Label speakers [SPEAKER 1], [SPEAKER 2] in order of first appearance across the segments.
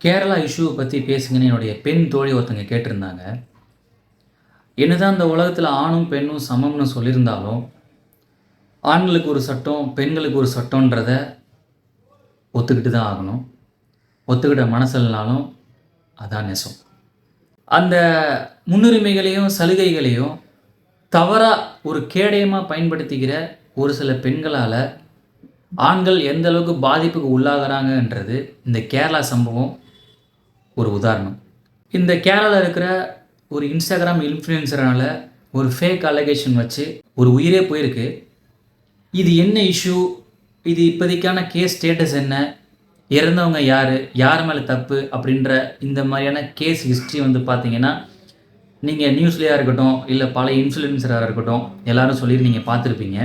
[SPEAKER 1] கேரளா இஷ்யூவை பற்றி பேசுங்கன்னு என்னுடைய பெண் தோழி ஒருத்தங்க கேட்டிருந்தாங்க. என்னதான் இந்த உலகத்தில் ஆணும் பெண்ணும் சமம்னு சொல்லியிருந்தாலும், ஆண்களுக்கு ஒரு சட்டம், பெண்களுக்கு ஒரு சட்டன்றத ஒத்துக்கிட்டு தான் ஆகணும். ஒத்துக்கிட்ட மனசில்னாலும் அதான் நெசம். அந்த முன்னுரிமைகளையும் சலுகைகளையும் தவறாக ஒரு கேடயமாக பயன்படுத்திக்கிற ஒரு சில பெண்களால் ஆண்கள் எந்த அளவுக்கு பாதிப்புக்கு உள்ளாகிறாங்கன்றது இந்த கேரளா சம்பவம் ஒரு உதாரணம். இந்த கேரளாவில் இருக்கிற ஒரு இன்ஸ்டாகிராம் இன்ஃப்ளூயன்சரால் ஒரு ஃபேக் அலிகேஷன் வச்சு ஒரு உயிரே போயிருக்கு. இது என்ன இஷ்யூ, இது இப்போதைக்கான கேஸ் ஸ்டேட்டஸ் என்ன, இறந்தவங்க யார், யார் மேலே தப்பு அப்படின்ற இந்த மாதிரியான கேஸ் ஹிஸ்ட்ரி பார்த்தீங்கன்னா நீங்கள் நியூஸ்லேயா இருக்கட்டும், இல்லை பல இன்ஃப்ளூயன்சராக இருக்கட்டும், எல்லோரும் சொல்லி நீங்கள் பார்த்துருப்பீங்க.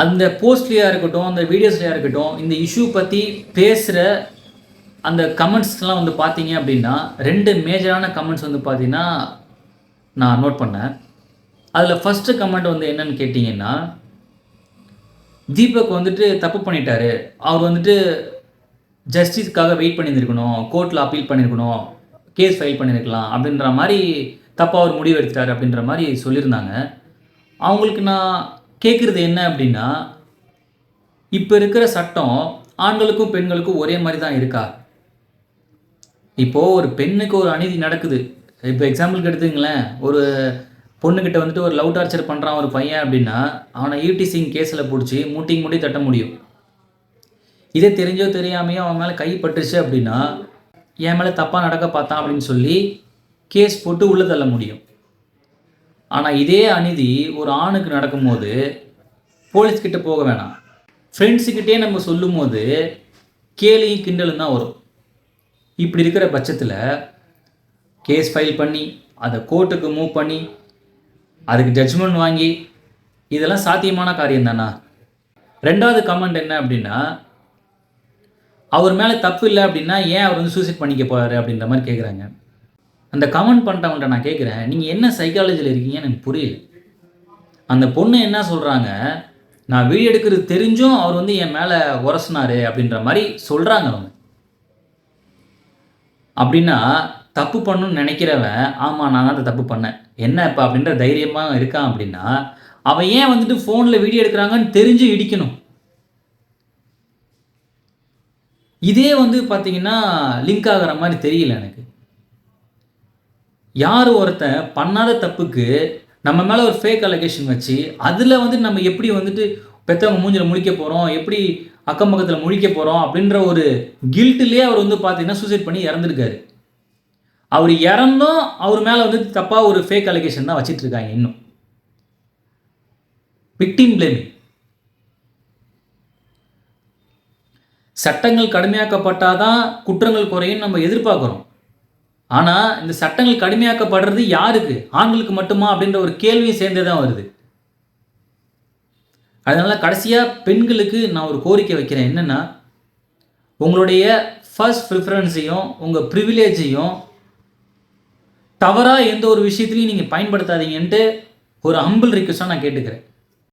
[SPEAKER 1] அந்த போஸ்ட்லேயா இருக்கட்டும், அந்த வீடியோஸ்லையா இருக்கட்டும், இந்த இஷ்யூ பற்றி பேசுகிற அந்த கமெண்ட்ஸ்லாம் பார்த்தீங்க அப்படின்னா 2 மேஜரான கமெண்ட்ஸ் பார்த்தீங்கன்னா நான் நோட் பண்ணேன். அதில் ஃபஸ்ட்டு கமெண்ட் என்னன்னு கேட்டிங்கன்னா, தீபக் தப்பு பண்ணிட்டாரு, அவர் ஜஸ்டிஸ்க்காக வெயிட் பண்ணியிருக்கணும், கோர்ட்டில் அப்பீல் பண்ணியிருக்கணும், கேஸ் ஃபைல் பண்ணியிருக்கலாம் அப்படின்ற மாதிரி தப்பாக அவர் முடிவு எடுத்துட்டார் அப்படின்ற மாதிரி சொல்லியிருந்தாங்க. அவங்களுக்கு நான் கேட்குறது என்ன அப்படின்னா, இப்போ இருக்கிற சட்டம் ஆண்களுக்கும் பெண்களுக்கும் ஒரே மாதிரி தான் இருக்கா? இப்போது ஒரு பெண்ணுக்கு ஒரு அநீதி நடக்குது. இப்போ எக்ஸாம்பிளுக்கு எடுத்துங்களேன், ஒரு பொண்ணுக்கிட்ட ஒரு லவ் டார்ச்சர் பண்ணுறான் ஒரு பையன் அப்படின்னா, அவனை ஈவ்டீசிங் கேஸில் பிடிச்சி முட்டி தட்ட முடியும். இதே தெரிஞ்சோ தெரியாமையோ அவன் மேலே கை பட்டுருச்சு அப்படின்னா, என் மேலே தப்பாக நடக்க பார்த்தான் அப்படின்னு சொல்லி கேஸ் போட்டு உள்ளே தள்ள முடியும். ஆனால் இதே அநீதி ஒரு ஆணுக்கு நடக்கும்போது போலீஸ்கிட்ட போக வேணாம், ஃப்ரெண்ட்ஸுக்கிட்டே நம்ம சொல்லும் போது கேலியும் கிண்டலும் தான் வரும். இப்படி இருக்கிற பட்சத்தில் கேஸ் ஃபைல் பண்ணி அதை கோர்ட்டுக்கு மூவ் பண்ணி அதுக்கு ஜட்ஜ்மெண்ட் வாங்கி இதெல்லாம் சாத்தியமான காரியம் தானா? 2வது கமெண்ட் என்ன அப்படின்னா, அவர் மேலே தப்பு இல்லை அப்படின்னா ஏன் அவர் சூசைட் பண்ணிக்க போகிறாரு அப்படின்ற மாதிரி கேட்குறாங்க. அந்த கமெண்ட் பண்ணிட்டவன்ட்ட நான் கேட்குறேன், நீங்கள் என்ன சைக்காலஜியில் இருக்கீங்கன்னு எனக்கு புரியல. அந்த பொண்ணு என்ன சொல்கிறாங்க, நான் வீடியோ எடுக்கிறது தெரிஞ்சும் அவர் என் மேலே உரசினார் அப்படின்ற மாதிரி சொல்கிறாங்க அவங்க. அப்படின்னா தப்பு பண்ணணும்னு நினைக்கிறவன், ஆமாம் நான் தான் தப்பு பண்ணேன் என்ன இப்போ அப்படின்ற தைரியமாக இருக்கான் அப்படின்னா, அவன் ஏன் ஃபோனில் வீடியோ எடுக்கிறாங்கன்னு தெரிஞ்சு இடிக்கணும்? இதே பார்த்தீங்கன்னா லிங்க் ஆகிற மாதிரி தெரியல எனக்கு. யார் ஒருத்தன் பண்ணாத தப்புக்கு நம்ம மேலே ஒரு ஃபேக் அலிகேஷன் வச்சு அதில் நம்ம எப்படி பெற்றவங்க மூஞ்சில் முழிக்க போகிறோம், எப்படி அக்கம் பக்கத்தில் முழிக்க போகிறோம் அப்படின்ற ஒரு கில்ட்டிலே அவர் பார்த்தீங்கன்னா சூசைட் பண்ணி இறந்துருக்காரு. அவர் இறந்தும் அவர் மேலே தப்பாக ஒரு ஃபேக் அலிகேஷன் தான் வச்சிட்ருக்காங்க. இன்னும் விக்டிம் பிளேமிங். சட்டங்கள் கடுமையாக்கப்பட்டாதான் குற்றங்கள் குறையும் நம்ம எதிர்பார்க்குறோம். ஆனால் இந்த சட்டங்கள் கடுமையாக்கப்படுறது யாருக்கு, ஆண்களுக்கு மட்டுமா அப்படின்ற ஒரு கேள்வியும் சேர்ந்தே தான் வருது. அதனால் கடைசியாக பெண்களுக்கு நான் ஒரு கோரிக்கை வைக்கிறேன். என்னென்னா, உங்களுடைய ஃபர்ஸ்ட் ப்ரிஃபரன்ஸையும் உங்கள் ப்ரிவிலேஜையும் தவறாக எந்த ஒரு விஷயத்துலையும் நீங்கள் பயன்படுத்தாதீங்கன்ட்டு ஒரு ஹம்பிள் ரிக்வெஸ்ட்டாக நான் கேட்டுக்கிறேன்.